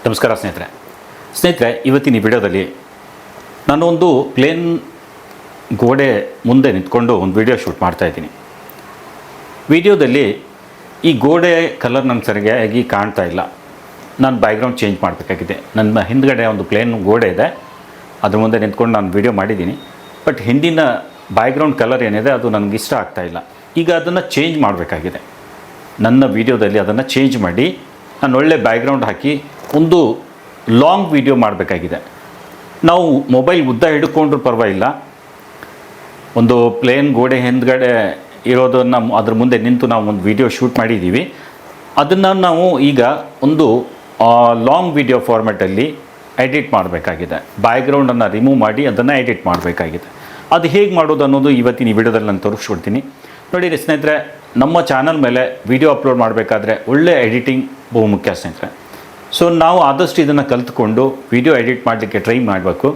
ನಮಸ್ಕಾರ ಸ್ನೇಹಿತರೆ ಇವತ್ತಿನ ಈ ವಿಡಿಯೋದಲ್ಲಿ ನಾನು ಒಂದು ಪ್ಲೇನ್ ಗೋಡೆ ಮುಂದೆ ನಿಂತ್ಕೊಂಡು ಒಂದು ವಿಡಿಯೋ ಶೂಟ್ ಮಾಡ್ತಾಯಿದ್ದೀನಿ. ವಿಡಿಯೋದಲ್ಲಿ ಈ ಗೋಡೆ ಕಲರ್ ನನಗೆ ಸರಿಯಾಗಿ ಕಾಣ್ತಾ ಇಲ್ಲ. ನಾನು ಬ್ಯಾಕ್ಗ್ರೌಂಡ್ ಚೇಂಜ್ ಮಾಡಬೇಕಾಗಿದೆ. ನನ್ನ ಹಿಂದ್ಗಡೆ ಒಂದು ಪ್ಲೇನ್ ಗೋಡೆ ಇದೆ, ಅದ್ರ ಮುಂದೆ ನಿಂತ್ಕೊಂಡು ನಾನು ವಿಡಿಯೋ ಮಾಡಿದ್ದೀನಿ. ಬಟ್ ಹಿಂದಿನ ಬ್ಯಾಕ್ಗ್ರೌಂಡ್ ಕಲರ್ ಏನಿದೆ ಅದು ನನಗೆ ಇಷ್ಟ ಆಗ್ತಾಯಿಲ್ಲ. ಈಗ ಅದನ್ನು ಚೇಂಜ್ ಮಾಡಬೇಕಾಗಿದೆ. ನನ್ನ ವಿಡಿಯೋದಲ್ಲಿ ಅದನ್ನು ಚೇಂಜ್ ಮಾಡಿ ನಾನು ಒಳ್ಳೆ ಬ್ಯಾಕ್ಗ್ರೌಂಡ್ ಹಾಕಿ ಒಂದು ಲಾಂಗ್ ವಿಡಿಯೋ ಮಾಡಬೇಕಾಗಿದೆ. ನಾವು ಮೊಬೈಲ್ ಉದ್ದ ಹಿಡ್ಕೊಂಡ್ರೂ ಪರವಾಗಿಲ್ಲ, ಒಂದು ಪ್ಲೇನ್ ಗೋಡೆ ಹಿಂದ್ಗಡೆ ಇರೋದನ್ನು ಅದ್ರ ಮುಂದೆ ನಿಂತು ನಾವು ಒಂದು ವಿಡಿಯೋ ಶೂಟ್ ಮಾಡಿದ್ದೀವಿ. ಅದನ್ನು ನಾವು ಈಗ ಒಂದು ಲಾಂಗ್ ವಿಡಿಯೋ ಫಾರ್ಮ್ಯಾಟಲ್ಲಿ ಎಡಿಟ್ ಮಾಡಬೇಕಾಗಿದೆ. ಬ್ಯಾಕ್ಗ್ರೌಂಡನ್ನು ರಿಮೂವ್ ಮಾಡಿ ಅದನ್ನು ಎಡಿಟ್ ಮಾಡಬೇಕಾಗಿದೆ. ಅದು ಹೇಗೆ ಮಾಡೋದು ಅನ್ನೋದು ಇವತ್ತಿನ ಈ ವಿಡಿಯೋದಲ್ಲಿ ನಾನು ತೋರಿಸ್ಕೊಡ್ತೀನಿ. ನೋಡಿ ಸ್ನೇಹಿತರೆ, ನಮ್ಮ ಚಾನಲ್ ಮೇಲೆ ವಿಡಿಯೋ ಅಪ್ಲೋಡ್ ಮಾಡಬೇಕಾದ್ರೆ ಒಳ್ಳೆ ಎಡಿಟಿಂಗ್ ಬಹು ಮುಖ್ಯ ಸ್ನೇಹಿತರೆ. ಸೊ ನಾವು ಆದಷ್ಟು ಇದನ್ನು ಕಲಿತ್ಕೊಂಡು ವಿಡಿಯೋ ಎಡಿಟ್ ಮಾಡಲಿಕ್ಕೆ ಟ್ರೈ ಮಾಡಬೇಕು.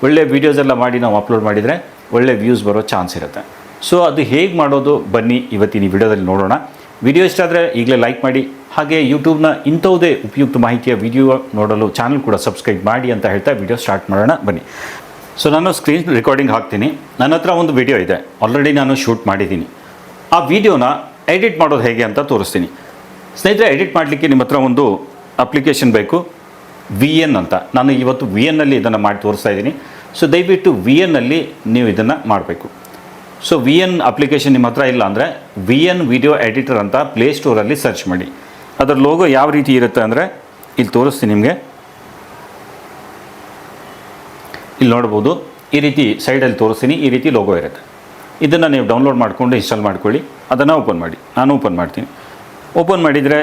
ಒಳ್ಳೆ ವೀಡಿಯೋಸ್ ಎಲ್ಲ ಮಾಡಿ ನಾವು ಅಪ್ಲೋಡ್ ಮಾಡಿದರೆ ಒಳ್ಳೆ ವ್ಯೂಸ್ ಬರೋ ಚಾನ್ಸ್ ಇರುತ್ತೆ. ಸೊ ಅದು ಹೇಗೆ ಮಾಡೋದು ಬನ್ನಿ ಇವತ್ತಿನ ಈ ವಿಡಿಯೋದಲ್ಲಿ ನೋಡೋಣ. ವಿಡಿಯೋ ಇಷ್ಟ ಆದರೆ ಈಗಲೇ ಲೈಕ್ ಮಾಡಿ, ಹಾಗೆ ಯೂಟ್ಯೂಬ್ನ ಇಂಥವುದೇ ಉಪಯುಕ್ತ ಮಾಹಿತಿಯ ವಿಡಿಯೋ ನೋಡಲು ಚಾನಲ್ ಕೂಡ ಸಬ್ಸ್ಕ್ರೈಬ್ ಮಾಡಿ ಅಂತ ಹೇಳ್ತಾ ವಿಡಿಯೋ ಸ್ಟಾರ್ಟ್ ಮಾಡೋಣ ಬನ್ನಿ. ಸೊ ನಾನು ಸ್ಕ್ರೀನ್ ರೆಕಾರ್ಡಿಂಗ್ ಹಾಕ್ತೀನಿ. ನನ್ನ ಹತ್ರ ಒಂದು ವಿಡಿಯೋ ಇದೆ, ಆಲ್ರೆಡಿ ನಾನು ಶೂಟ್ ಮಾಡಿದ್ದೀನಿ. ಆ ವಿಡಿಯೋನ ಎಡಿಟ್ ಮಾಡೋದು ಹೇಗೆ ಅಂತ ತೋರಿಸ್ತೀನಿ. ಸ್ನೇಹಿತರೆ, ಎಡಿಟ್ ಮಾಡಲಿಕ್ಕೆ ನಿಮ್ಮ ಹತ್ರ ಒಂದು ಅಪ್ಲಿಕೇಶನ್ ಬೇಕು, VN ಅಂತ. ನಾನು ಇವತ್ತು VNನಲ್ಲಿ ಇದನ್ನು ಮಾಡಿ ತೋರಿಸ್ತಾ ಇದ್ದೀನಿ. ಸೊ ದಯವಿಟ್ಟು VNನಲ್ಲಿ ನೀವು ಇದನ್ನು ಮಾಡಬೇಕು. ಸೊ VN ಅಪ್ಲಿಕೇಶನ್ ನಿಮ್ಮ ಹತ್ರ ಇಲ್ಲ ಅಂದರೆ VN ವಿಡಿಯೋ ಎಡಿಟರ್ ಅಂತ ಪ್ಲೇಸ್ಟೋರಲ್ಲಿ ಸರ್ಚ್ ಮಾಡಿ. ಅದರ ಲೋಗೋ ಯಾವ ರೀತಿ ಇರುತ್ತೆ ಅಂದರೆ ಇಲ್ಲಿ ತೋರಿಸ್ತೀನಿ ನಿಮಗೆ. ಇಲ್ಲಿ ನೋಡ್ಬೋದು, ಈ ರೀತಿ ಸೈಡಲ್ಲಿ ತೋರಿಸ್ತೀನಿ, ಈ ರೀತಿ ಲೋಗೋ ಇರುತ್ತೆ. ಇದನ್ನು ನೀವು ಡೌನ್ಲೋಡ್ ಮಾಡಿಕೊಂಡು ಇನ್ಸ್ಟಾಲ್ ಮಾಡ್ಕೊಳ್ಳಿ. ಅದನ್ನು ಓಪನ್ ಮಾಡಿ. ನಾನು ಓಪನ್ ಮಾಡ್ತೀನಿ. ಓಪನ್ ಮಾಡಿದರೆ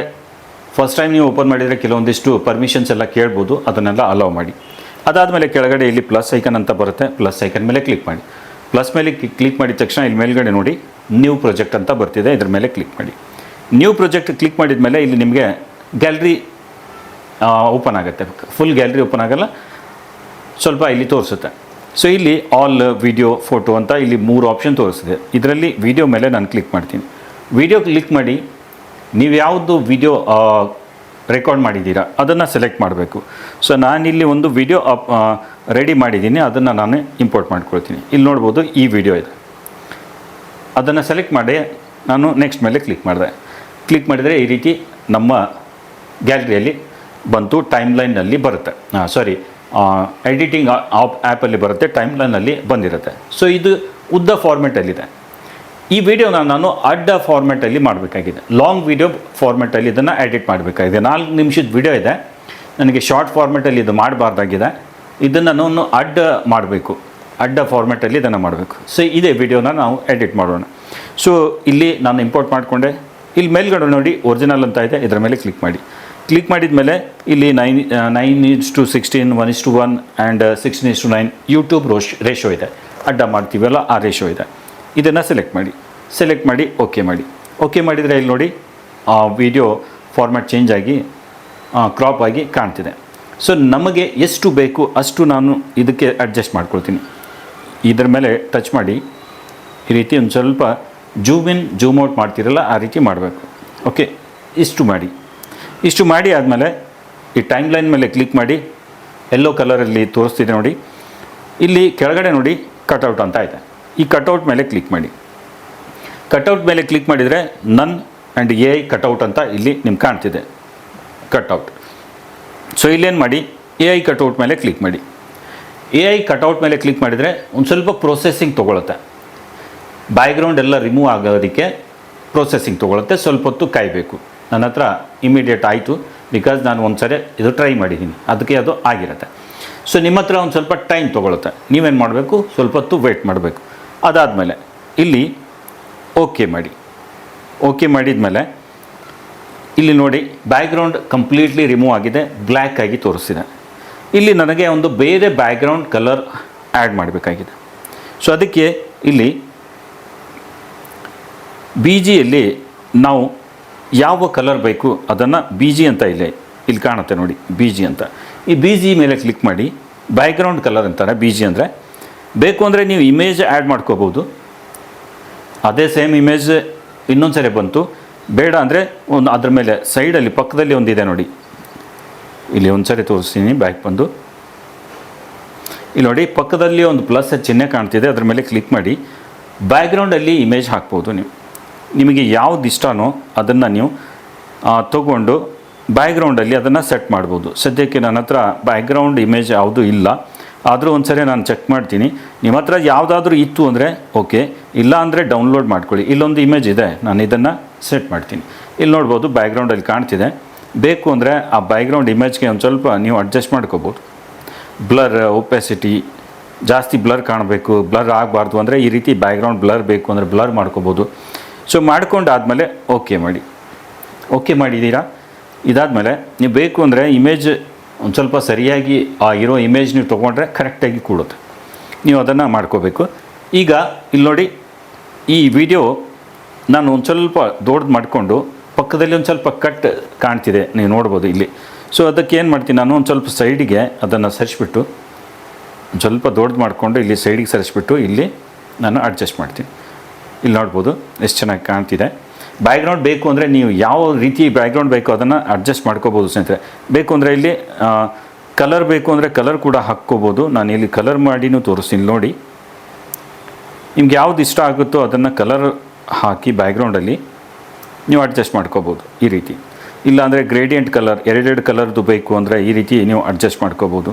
ಫಸ್ಟ್ ಟೈಮ್ ನೀವು ಓಪನ್ ಮಾಡಿದರೆ ಕೆಲವೊಂದಿಷ್ಟು ಪರ್ಮಿಷನ್ಸ್ ಎಲ್ಲ ಕೇಳ್ಬೋದು, ಅದನ್ನೆಲ್ಲ ಅಲೌ ಮಾಡಿ. ಅದಾದಮೇಲೆ ಕೆಳಗಡೆ ಇಲ್ಲಿ ಪ್ಲಸ್ ಐಕನ್ ಅಂತ ಬರುತ್ತೆ, ಪ್ಲಸ್ ಐಕನ್ ಮೇಲೆ ಕ್ಲಿಕ್ ಮಾಡಿ. ಪ್ಲಸ್ ಮೇಲೆ ಕ್ಲಿಕ್ ಮಾಡಿದ ತಕ್ಷಣ ಇಲ್ಲಿ ಮೇಲ್ಗಡೆ ನೋಡಿ ನ್ಯೂ ಪ್ರಾಜೆಕ್ಟ್ ಅಂತ ಬರ್ತಿದೆ, ಇದ್ರ ಮೇಲೆ ಕ್ಲಿಕ್ ಮಾಡಿ. ನ್ಯೂ ಪ್ರಾಜೆಕ್ಟ್ ಕ್ಲಿಕ್ ಮಾಡಿದ ಮೇಲೆ ಇಲ್ಲಿ ನಿಮಗೆ ಗ್ಯಾಲರಿ ಓಪನ್ ಆಗುತ್ತೆ. ಫುಲ್ ಗ್ಯಾಲರಿ ಓಪನ್ ಆಗೋಲ್ಲ, ಸ್ವಲ್ಪ ಇಲ್ಲಿ ತೋರಿಸುತ್ತೆ. ಸೊ ಇಲ್ಲಿ ಆಲ್ ವಿಡಿಯೋ ಫೋಟೋ ಅಂತ ಇಲ್ಲಿ 3 ಆಪ್ಷನ್ ತೋರಿಸ್ತಿದೆ. ಇದರಲ್ಲಿ ವಿಡಿಯೋ ಮೇಲೆ ನಾನು ಕ್ಲಿಕ್ ಮಾಡ್ತೀನಿ. ವಿಡಿಯೋ ಕ್ಲಿಕ್ ಮಾಡಿ ನೀವು ಯಾವುದು ವಿಡಿಯೋ ರೆಕಾರ್ಡ್ ಮಾಡಿದ್ದೀರಾ ಅದನ್ನು ಸೆಲೆಕ್ಟ್ ಮಾಡಬೇಕು. ಸೊ ನಾನಿಲ್ಲಿ ಒಂದು ವಿಡಿಯೋ ರೆಡಿ ಮಾಡಿದ್ದೀನಿ, ಅದನ್ನು ನಾನು ಇಂಪೋರ್ಟ್ ಮಾಡ್ಕೊಳ್ತೀನಿ. ಇಲ್ಲಿ ನೋಡ್ಬೋದು ಈ ವಿಡಿಯೋ ಇದೆ, ಅದನ್ನು ಸೆಲೆಕ್ಟ್ ಮಾಡಿ ನಾನು ನೆಕ್ಸ್ಟ್ ಮೇಲೆ ಕ್ಲಿಕ್ ಮಾಡಿದೆ. ಕ್ಲಿಕ್ ಮಾಡಿದರೆ ಈ ರೀತಿ ನಮ್ಮ ಗ್ಯಾಲರಿಯಲ್ಲಿ ಬಂತು, ಟೈಮ್ ಲೈನಲ್ಲಿ ಬರುತ್ತೆ. ಎಡಿಟಿಂಗ್ ಆ್ಯಪಲ್ಲಿ ಬರುತ್ತೆ, ಟೈಮ್ ಲೈನಲ್ಲಿ ಬಂದಿರುತ್ತೆ. ಸೊ ಇದು ಉದ್ದ ಫಾರ್ಮೆಟಲ್ಲಿದೆ. ಈ ವಿಡಿಯೋನ ನಾನು ಅಡ್ಡ ಫಾರ್ಮೆಟಲ್ಲಿ ಮಾಡಬೇಕಾಗಿದೆ. ಲಾಂಗ್ ವಿಡಿಯೋ ಫಾರ್ಮೆಟಲ್ಲಿ ಇದನ್ನು ಎಡಿಟ್ ಮಾಡಬೇಕಾಗಿದೆ. 4 ನಿಮಿಷದ ವಿಡಿಯೋ ಇದೆ, ನನಗೆ ಶಾರ್ಟ್ ಫಾರ್ಮೆಟಲ್ಲಿ ಇದು ಮಾಡಬಾರ್ದಾಗಿದೆ. ಇದನ್ನು ನಾನು ಅಡ್ಡ ಮಾಡಬೇಕು, ಅಡ್ಡ ಫಾರ್ಮೆಟಲ್ಲಿ ಇದನ್ನು ಮಾಡಬೇಕು. ಸೊ ಇದೇ ವಿಡಿಯೋನ ನಾವು ಎಡಿಟ್ ಮಾಡೋಣ. ಸೊ ಇಲ್ಲಿ ನಾನು ಇಂಪೋರ್ಟ್ ಮಾಡಿಕೊಂಡೆ. ಇಲ್ಲಿ ಮೇಲ್ಗಡೆ ನೋಡಿ ಒರಿಜಿನಲ್ ಅಂತ ಇದೆ, ಇದರ ಮೇಲೆ ಕ್ಲಿಕ್ ಮಾಡಿ. ಕ್ಲಿಕ್ ಮಾಡಿದ ಮೇಲೆ ಇಲ್ಲಿ 9:16, 1:1 ಆ್ಯಂಡ್ 16:9 ಯೂಟ್ಯೂಬ್ ರೇಷೋ ಇದೆ. ಅಡ್ಡ ಮಾಡ್ತೀವಲ್ಲ ಆ ರೇಷೋ ಇದೆ. ಇದನ್ನು ಸೆಲೆಕ್ಟ್ ಮಾಡಿ ಓಕೆ ಮಾಡಿ. ಓಕೆ ಮಾಡಿದರೆ ಇಲ್ಲಿ ನೋಡಿ ವಿಡಿಯೋ ಫಾರ್ಮ್ಯಾಟ್ ಚೇಂಜ್ ಆಗಿ ಕ್ರಾಪ್ ಆಗಿ ಕಾಣ್ತಿದೆ. ಸೊ ನಮಗೆ ಎಷ್ಟು ಬೇಕು ಅಷ್ಟು ನಾನು ಇದಕ್ಕೆ ಅಡ್ಜಸ್ಟ್ ಮಾಡ್ಕೊಳ್ತೀನಿ. ಇದರ ಮೇಲೆ ಟಚ್ ಮಾಡಿ ಈ ರೀತಿ ಒಂದು ಸ್ವಲ್ಪ ಜೂಮ್ ಇನ್ ಜೂಮ್ ಔಟ್ ಮಾಡ್ತಿರಲ್ಲ ಆ ರೀತಿ ಮಾಡಬೇಕು. ಓಕೆ, ಇಷ್ಟು ಮಾಡಿ ಆದಮೇಲೆ ಈ ಟೈಮ್ ಲೈನ್ ಮೇಲೆ ಕ್ಲಿಕ್ ಮಾಡಿ. ಯೆಲ್ಲೋ ಕಲರಲ್ಲಿ ತೋರಿಸ್ತಿದೆ ನೋಡಿ, ಇಲ್ಲಿ ಕೆಳಗಡೆ ನೋಡಿ ಕಟ್ಔಟ್ ಅಂತ ಇದೆ. ಈ ಕಟ್ಔಟ್ ಮೇಲೆ ಕ್ಲಿಕ್ ಮಾಡಿ. ಕಟ್ಔಟ್ ಮೇಲೆ ಕ್ಲಿಕ್ ಮಾಡಿದರೆ ನನ್ ಆ್ಯಂಡ್ AI ಕಟ್ಔಟ್ ಅಂತ ಇಲ್ಲಿ ನಿಮ್ಗೆ ಕಾಣ್ತಿದೆ, ಕಟ್ಔಟ್. ಸೊ ಇಲ್ಲೇನು ಮಾಡಿ, AI ಕಟ್ಔಟ್ ಮೇಲೆ ಕ್ಲಿಕ್ ಮಾಡಿ. AI ಕಟ್ಔಟ್ ಮೇಲೆ ಕ್ಲಿಕ್ ಮಾಡಿದರೆ ಒಂದು ಸ್ವಲ್ಪ ಪ್ರೊಸೆಸಿಂಗ್ ತೊಗೊಳುತ್ತೆ. ಬ್ಯಾಕ್ಗ್ರೌಂಡ್ ಎಲ್ಲ ರಿಮೂವ್ ಆಗೋದಕ್ಕೆ ಪ್ರೊಸೆಸಿಂಗ್ ತೊಗೊಳುತ್ತೆ, ಸ್ವಲ್ಪ ಹೊತ್ತು ಕಾಯಬೇಕು. ನನ್ನ ಹತ್ರ ಇಮಿಡಿಯೇಟ್ ಆಯಿತು, ಬಿಕಾಸ್ ನಾನು ಒಂದು ಸರಿ ಇದು ಟ್ರೈ ಮಾಡಿದ್ದೀನಿ, ಅದಕ್ಕೆ ಅದು ಆಗಿರುತ್ತೆ. ಸೊ ನಿಮ್ಮ ಹತ್ರ ಒಂದು ಸ್ವಲ್ಪ ಟೈಮ್ ತೊಗೊಳುತ್ತೆ, ನೀವೇನು ಮಾಡಬೇಕು, ಸ್ವಲ್ಪ ಹೊತ್ತು ವೆಯ್ಟ್ ಮಾಡಬೇಕು. ಅದಾದಮೇಲೆ ಇಲ್ಲಿ ಓಕೆ ಮಾಡಿ. ಓಕೆ ಮಾಡಿದ ಮೇಲೆ ಇಲ್ಲಿ ನೋಡಿ ಬ್ಯಾಕ್ಗ್ರೌಂಡ್ ಕಂಪ್ಲೀಟ್ಲಿ ರಿಮೂವ್ ಆಗಿದೆ, ಬ್ಲ್ಯಾಕ್ ಆಗಿ ತೋರಿಸ್ತಿದೆ. ಇಲ್ಲಿ ನನಗೆ ಒಂದು ಬೇರೆ ಬ್ಯಾಕ್ಗ್ರೌಂಡ್ ಕಲರ್ ಆ್ಯಡ್ ಮಾಡಬೇಕಾಗಿದೆ. ಸೊ ಅದಕ್ಕೆ ಇಲ್ಲಿ BGಯಲ್ಲಿ ನಾವು ಯಾವ ಕಲರ್ ಬೇಕು ಅದನ್ನು BG ಅಂತ ಇಲ್ಲಿ ಕಾಣುತ್ತೆ ನೋಡಿ, BG ಅಂತ. ಈ BG ಮೇಲೆ ಕ್ಲಿಕ್ ಮಾಡಿ. ಬ್ಯಾಕ್ಗ್ರೌಂಡ್ ಕಲರ್ ಅಂತಾರೆ BG ಅಂದರೆ. ಬೇಕು ಅಂದರೆ ನೀವು ಇಮೇಜ್ ಆ್ಯಡ್ ಮಾಡ್ಕೋಬೋದು. ಅದೇ ಸೇಮ್ ಇಮೇಜ್ ಇನ್ನೊಂದು ಸರಿ ಬಂತು, ಬೇಡ ಅಂದರೆ ಒಂದು ಅದ್ರ ಮೇಲೆ ಸೈಡಲ್ಲಿ ಪಕ್ಕದಲ್ಲಿ ಒಂದಿದೆ ನೋಡಿ, ಇಲ್ಲಿ ಒಂದು ಸರಿ ತೋರಿಸ್ತೀನಿ. ಬ್ಯಾಕ್ ಬಂದು ಇಲ್ಲಿ ನೋಡಿ ಪಕ್ಕದಲ್ಲಿ ಒಂದು ಪ್ಲಸ್ ಚಿಹ್ನೆ ಕಾಣ್ತಿದೆ, ಅದ್ರ ಮೇಲೆ ಕ್ಲಿಕ್ ಮಾಡಿ ಬ್ಯಾಕ್ಗ್ರೌಂಡಲ್ಲಿ ಇಮೇಜ್ ಹಾಕ್ಬೋದು. ನಿಮಗೆ ಯಾವ್ದು ಇಷ್ಟನೋ ಅದನ್ನು ನೀವು ತೊಗೊಂಡು ಬ್ಯಾಕ್ಗ್ರೌಂಡಲ್ಲಿ ಅದನ್ನು ಸೆಟ್ ಮಾಡ್ಬೋದು. ಸದ್ಯಕ್ಕೆ ನನ್ನ ಹತ್ರ ಬ್ಯಾಕ್ಗ್ರೌಂಡ್ ಇಮೇಜ್ ಯಾವುದೂ ಇಲ್ಲ, ಆದರೂ ಒಂದು ಸರಿ ನಾನು ಚೆಕ್ ಮಾಡ್ತೀನಿ. ನಿಮ್ಮ ಹತ್ರ ಯಾವುದಾದ್ರೂ ಇತ್ತು ಅಂದರೆ ಓಕೆ, ಇಲ್ಲ ಅಂದರೆ ಡೌನ್ಲೋಡ್ ಮಾಡ್ಕೊಳ್ಳಿ. ಇಲ್ಲೊಂದು ಇಮೇಜ್ ಇದೆ, ನಾನು ಇದನ್ನು ಸೆಟ್ ಮಾಡ್ತೀನಿ. ಇಲ್ಲಿ ನೋಡ್ಬೋದು ಬ್ಯಾಕ್ಗ್ರೌಂಡಲ್ಲಿ ಕಾಣ್ತಿದೆ. ಬೇಕು ಅಂದರೆ ಆ ಬ್ಯಾಕ್ಗ್ರೌಂಡ್ ಇಮೇಜ್ಗೆ ಒಂದು ಸ್ವಲ್ಪ ನೀವು ಅಡ್ಜಸ್ಟ್ ಮಾಡ್ಕೋಬೋದು. ಬ್ಲರ್, ಒಪೆಸಿಟಿ ಜಾಸ್ತಿ ಬ್ಲರ್ ಕಾಣಬೇಕು, ಬ್ಲರ್ ಆಗಬಾರ್ದು ಅಂದರೆ ಈ ರೀತಿ ಬ್ಯಾಕ್ಗ್ರೌಂಡ್ ಬ್ಲರ್ ಬೇಕು ಅಂದರೆ ಬ್ಲರ್ ಮಾಡ್ಕೋಬೋದು. ಸೊ ಮಾಡ್ಕೊಂಡಾದಮೇಲೆ ಓಕೆ ಮಾಡಿ. ಓಕೆ ಮಾಡಿದ್ದೀರಾ? ಇದಾದಮೇಲೆ ನೀವು ಬೇಕು ಅಂದರೆ ಇಮೇಜ್ ಒಂದು ಸ್ವಲ್ಪ ಸರಿಯಾಗಿ ಆ ಇರೋ ಇಮೇಜ್ ನೀವು ತೊಗೊಂಡ್ರೆ ಕರೆಕ್ಟಾಗಿ ಕೂಡುತ್ತೆ. ನೀವು ಅದನ್ನು ಮಾಡ್ಕೋಬೇಕು. ಈಗ ಇಲ್ಲಿ ನೋಡಿ, ಈ ವಿಡಿಯೋ ನಾನು ಒಂದು ಸ್ವಲ್ಪ ದೊಡ್ಡದು ಮಾಡಿಕೊಂಡು ಪಕ್ಕದಲ್ಲಿ ಒಂದು ಸ್ವಲ್ಪ ಕಟ್ ಕಾಣ್ತಿದೆ, ನೀವು ನೋಡ್ಬೋದು ಇಲ್ಲಿ. ಸೊ ಅದಕ್ಕೆ ಏನು ಮಾಡ್ತೀನಿ, ನಾನು ಒಂದು ಸ್ವಲ್ಪ ಸೈಡಿಗೆ ಅದನ್ನು ಸರಿಸ್ಬಿಟ್ಟು ಒಂದು ಸ್ವಲ್ಪ ದೊಡ್ಡದು ಮಾಡಿಕೊಂಡು ಇಲ್ಲಿ ಸೈಡಿಗೆ ಸರಿಸ್ಬಿಟ್ಟು ಇಲ್ಲಿ ನಾನು ಅಡ್ಜಸ್ಟ್ ಮಾಡ್ತೀನಿ. ಇಲ್ಲಿ ನೋಡ್ಬೋದು ಎಷ್ಟು ಚೆನ್ನಾಗಿ ಕಾಣ್ತಿದೆ. ಬ್ಯಾಕ್ಗ್ರೌಂಡ್ ಬೇಕು ಅಂದರೆ ನೀವು ಯಾವ ರೀತಿ ಬ್ಯಾಕ್ಗ್ರೌಂಡ್ ಬೇಕೋ ಅದನ್ನು ಅಡ್ಜಸ್ಟ್ ಮಾಡ್ಕೋಬೋದು ಸ್ನೇಹಿತರೆ. ಬೇಕು ಅಂದರೆ ಇಲ್ಲಿ ಕಲರ್ ಬೇಕು ಅಂದರೆ ಕಲರ್ ಕೂಡ ಹಾಕ್ಕೋಬೋದು. ನಾನು ಇಲ್ಲಿ ಕಲರ್ ಮಾಡಿನೂ ತೋರಿಸ್ತೀನಿ ನೋಡಿ. ನಿಮ್ಗೆ ಯಾವ್ದು ಇಷ್ಟ ಆಗುತ್ತೋ ಅದನ್ನು ಕಲರ್ ಹಾಕಿ ಬ್ಯಾಕ್ಗ್ರೌಂಡಲ್ಲಿ ನೀವು ಅಡ್ಜಸ್ಟ್ ಮಾಡ್ಕೋಬೋದು ಈ ರೀತಿ. ಇಲ್ಲಾಂದರೆ ಗ್ರೇಡಿಯಂಟ್ ಕಲರ್, ಎರಡೆರಡು ಕಲರ್ದು ಬೇಕು ಅಂದರೆ ಈ ರೀತಿ ನೀವು ಅಡ್ಜಸ್ಟ್ ಮಾಡ್ಕೋಬೋದು.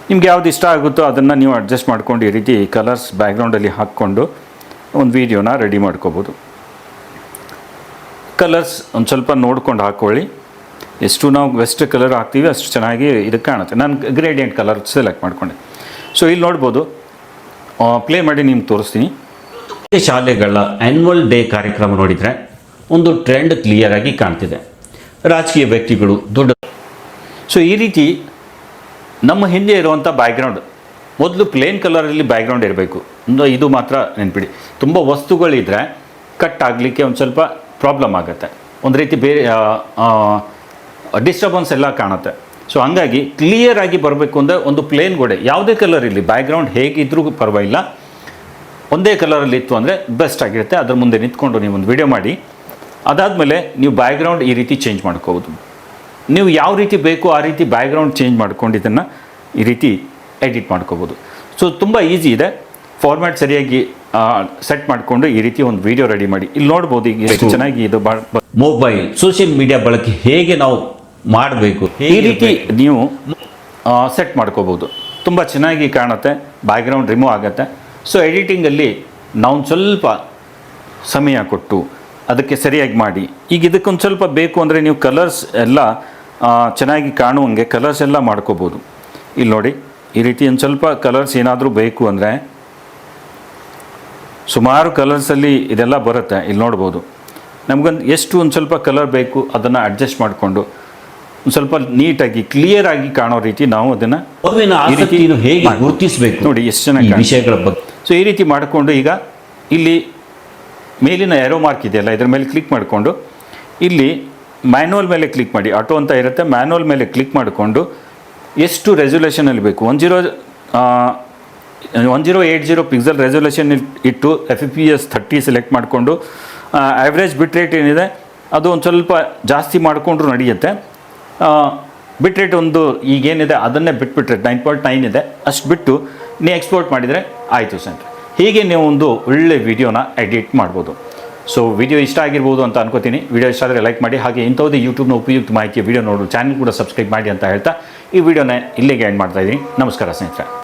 ನಿಮ್ಗೆ ಯಾವ್ದು ಇಷ್ಟ ಆಗುತ್ತೋ ಅದನ್ನು ನೀವು ಅಡ್ಜಸ್ಟ್ ಮಾಡ್ಕೊಂಡು ಈ ರೀತಿ ಕಲರ್ಸ್ ಬ್ಯಾಕ್ಗ್ರೌಂಡಲ್ಲಿ ಹಾಕ್ಕೊಂಡು ಒಂದು ವೀಡಿಯೋನ ರೆಡಿ ಮಾಡ್ಕೋಬೋದು. ಕಲರ್ಸ್ ಒಂದು ಸ್ವಲ್ಪ ನೋಡ್ಕೊಂಡು ಹಾಕ್ಕೊಳ್ಳಿ. ಎಷ್ಟು ನಾವು ಬೆಸ್ಟ್ ಕಲರ್ ಹಾಕ್ತೀವಿ ಅಷ್ಟು ಚೆನ್ನಾಗಿ ಇದಕ್ಕೆ ಕಾಣುತ್ತೆ. ನಾನು ಗ್ರೇಡಿಯಂಟ್ ಕಲರ್ ಸೆಲೆಕ್ಟ್ ಮಾಡ್ಕೊಂಡೆ. ಸೊ ಇಲ್ಲಿ ನೋಡ್ಬೋದು, ಪ್ಲೇ ಮಾಡಿ ನಿಮ್ಗೆ ತೋರಿಸ್ತೀನಿ. ಶಾಲೆಗಳ ಆ್ಯನ್ಯುವಲ್ ಡೇ ಕಾರ್ಯಕ್ರಮ ನೋಡಿದರೆ ಒಂದು ಟ್ರೆಂಡ್ ಕ್ಲಿಯರ್ ಆಗಿ ಕಾಣ್ತಿದೆ. ರಾಜಕೀಯ ವ್ಯಕ್ತಿಗಳು, ದೊಡ್ಡ. ಸೊ ಈ ರೀತಿ ನಮ್ಮ ಹಿಂದೆ ಇರುವಂಥ ಬ್ಯಾಕ್ಗ್ರೌಂಡ್ ಮೊದಲು ಪ್ಲೇನ್ ಕಲರಲ್ಲಿ ಬ್ಯಾಕ್ಗ್ರೌಂಡ್ ಇರಬೇಕು. ಇದು ಮಾತ್ರ ನೆನ್ಪಿಡಿ. ತುಂಬ ವಸ್ತುಗಳಿದ್ದರೆ ಕಟ್ ಆಗಲಿಕ್ಕೆ ಒಂದು ಸ್ವಲ್ಪ ಪ್ರಾಬ್ಲಮ್ ಆಗುತ್ತೆ, ಒಂದು ರೀತಿ ಬೇರೆ ಡಿಸ್ಟರ್ಬೆನ್ಸ್ ಎಲ್ಲ ಕಾಣುತ್ತೆ. ಸೊ ಹಂಗಾಗಿ ಕ್ಲಿಯರಾಗಿ ಬರಬೇಕು ಅಂದರೆ ಒಂದು ಪ್ಲೇನ್ ಗೋಡೆ ಯಾವುದೇ ಕಲರ್ ಇರಲಿ, ಬ್ಯಾಕ್ಗ್ರೌಂಡ್ ಹೇಗಿದ್ರೂ ಪರವಾಗಿಲ್ಲ, ಒಂದೇ ಕಲರಲ್ಲಿ ಇತ್ತು ಅಂದರೆ ಬೆಸ್ಟ್ ಆಗಿರುತ್ತೆ. ಅದ್ರ ಮುಂದೆ ನಿಂತ್ಕೊಂಡು ನೀವು ಒಂದು ವಿಡಿಯೋ ಮಾಡಿ, ಅದಾದಮೇಲೆ ನೀವು ಬ್ಯಾಕ್ಗ್ರೌಂಡ್ ಈ ರೀತಿ ಚೇಂಜ್ ಮಾಡ್ಕೋಬೋದು. ನೀವು ಯಾವ ರೀತಿ ಬೇಕೋ ಆ ರೀತಿ ಬ್ಯಾಕ್ಗ್ರೌಂಡ್ ಚೇಂಜ್ ಮಾಡ್ಕೊಂಡು ಇದನ್ನು ಈ ರೀತಿ ಎಡಿಟ್ ಮಾಡ್ಕೋಬೋದು. ಸೊ ತುಂಬ ಈಸಿ ಇದೆ. ಫಾರ್ಮ್ಯಾಟ್ ಸರಿಯಾಗಿ ಸೆಟ್ ಮಾಡಿಕೊಂಡು ಈ ರೀತಿ ಒಂದು ವಿಡಿಯೋ ರೆಡಿ ಮಾಡಿ. ಇಲ್ಲಿ ನೋಡ್ಬೋದು ಈಗ ಎಷ್ಟು ಚೆನ್ನಾಗಿ ಇದು ಮೊಬೈಲ್ ಸೋಷಿಯಲ್ ಮೀಡಿಯಾ ಬಳಕೆ ಹೇಗೆ ನಾವು ಮಾಡಬೇಕು, ಈ ರೀತಿ ನೀವು ಸೆಟ್ ಮಾಡ್ಕೋಬೋದು. ತುಂಬ ಚೆನ್ನಾಗಿ ಕಾಣುತ್ತೆ, ಬ್ಯಾಕ್ಗ್ರೌಂಡ್ ರಿಮೂವ್ ಆಗುತ್ತೆ. ಸೊ ಎಡಿಟಿಂಗಲ್ಲಿ ನಾವು ಸ್ವಲ್ಪ ಸಮಯ ಕೊಟ್ಟು ಅದಕ್ಕೆ ಸರಿಯಾಗಿ ಮಾಡಿ. ಈಗ ಇದಕ್ಕೊಂದು ಸ್ವಲ್ಪ ಬೇಕು ಅಂದರೆ ನೀವು ಕಲರ್ಸ್ ಎಲ್ಲ ಚೆನ್ನಾಗಿ ಕಾಣುವಂಗೆ ಕಲರ್ಸ್ ಎಲ್ಲ ಮಾಡ್ಕೋಬೋದು. ಇಲ್ಲಿ ನೋಡಿ, ಈ ರೀತಿ ಒಂದು ಸ್ವಲ್ಪ ಕಲರ್ಸ್ ಏನಾದರೂ ಬೇಕು ಅಂದರೆ ಸುಮಾರು ಕಲರ್ಸಲ್ಲಿ ಇದೆಲ್ಲ ಬರುತ್ತೆ. ಇಲ್ಲಿ ನೋಡ್ಬೋದು, ನಮಗೊಂದು ಎಷ್ಟು ಒಂದು ಸ್ವಲ್ಪ ಕಲರ್ ಬೇಕು ಅದನ್ನು ಅಡ್ಜಸ್ಟ್ ಮಾಡಿಕೊಂಡು ಒಂದು ಸ್ವಲ್ಪ ನೀಟಾಗಿ ಕ್ಲಿಯರಾಗಿ ಕಾಣೋ ರೀತಿ ನಾವು ಅದನ್ನು ಹೇಗೆ ಗುರುತಿಸಬೇಕು ನೋಡಿ, ಎಷ್ಟು ಚೆನ್ನಾಗಿ ವಿಷಯಗಳ ಬಗ್ಗೆ. ಸೊ ಈ ರೀತಿ ಮಾಡಿಕೊಂಡು ಈಗ ಇಲ್ಲಿ ಮೇಲಿನ ಏರೋ ಮಾರ್ಕ್ ಇದೆಯಲ್ಲ, ಇದರ ಮೇಲೆ ಕ್ಲಿಕ್ ಮಾಡಿಕೊಂಡು ಇಲ್ಲಿ ಮ್ಯಾನ್ಯುವಲ್ ಮೇಲೆ ಕ್ಲಿಕ್ ಮಾಡಿ. ಆಟೋ ಅಂತ ಇರುತ್ತೆ, ಮ್ಯಾನ್ಯುವಲ್ ಮೇಲೆ ಕ್ಲಿಕ್ ಮಾಡಿಕೊಂಡು ಎಷ್ಟು ರೆಸೊಲ್ಯೂಷನಲ್ಲಿ ಬೇಕು 1080 ಪಿಕ್ಸೆಲ್ ರೆಸೊಲ್ಯೂಷನ್ ಇಟ್ಟು FPS 30 ಸೆಲೆಕ್ಟ್ ಮಾಡಿಕೊಂಡು ಆ್ಯಾವ್ರೇಜ್ ಬಿಟ್ ರೇಟ್ ಏನಿದೆ ಅದು ಒಂದು ಸ್ವಲ್ಪ ಜಾಸ್ತಿ ಮಾಡಿಕೊಂಡ್ರೂ ನಡೆಯುತ್ತೆ. ಬಿಟ್ ರೇಟ್ ಒಂದು ಈಗೇನಿದೆ ಅದನ್ನೇ ಬಿಟ್ಬಿಟ್ರೆ 9.9 ಇದೆ, ಅಷ್ಟು ಬಿಟ್ಟು ನೀವು ಎಕ್ಸ್ಪೋರ್ಟ್ ಮಾಡಿದರೆ ಆಯಿತು ಸ್ನೇಹಿತರೆ. ಹೀಗೆ ನೀವು ಒಂದು ಒಳ್ಳೆ ವಿಡಿಯೋನ ಎಡಿಟ್ ಮಾಡ್ಬೋದು. ಸೊ ವಿಡಿಯೋ ಇಷ್ಟ ಆಗಿರ್ಬೋದು ಅಂತ ಅನ್ಕೋತೀನಿ. ವಿಡಿಯೋ ಇಷ್ಟ ಆದರೆ ಲೈಕ್ ಮಾಡಿ. ಹಾಗೆ ಇಂಥವುದೇ ಯೂಟ್ಯೂಬ್ನ ಉಪಯುಕ್ತ ಮಾಹಿತಿಯ ವಿಡಿಯೋ ನೋಡಲು ಚಾನಲ್ ಕೂಡ ಸಬ್ಸ್ಕ್ರೈಬ್ ಮಾಡಿ ಅಂತ ಹೇಳ್ತಾ ಈ ವಿಡಿಯೋನ ಇಲ್ಲಿಗೆ ಎಂಡ್ ಮಾಡ್ತಾಯಿದ್ದೀನಿ. ನಮಸ್ಕಾರ ಸ್ನೇಹಿತರೆ.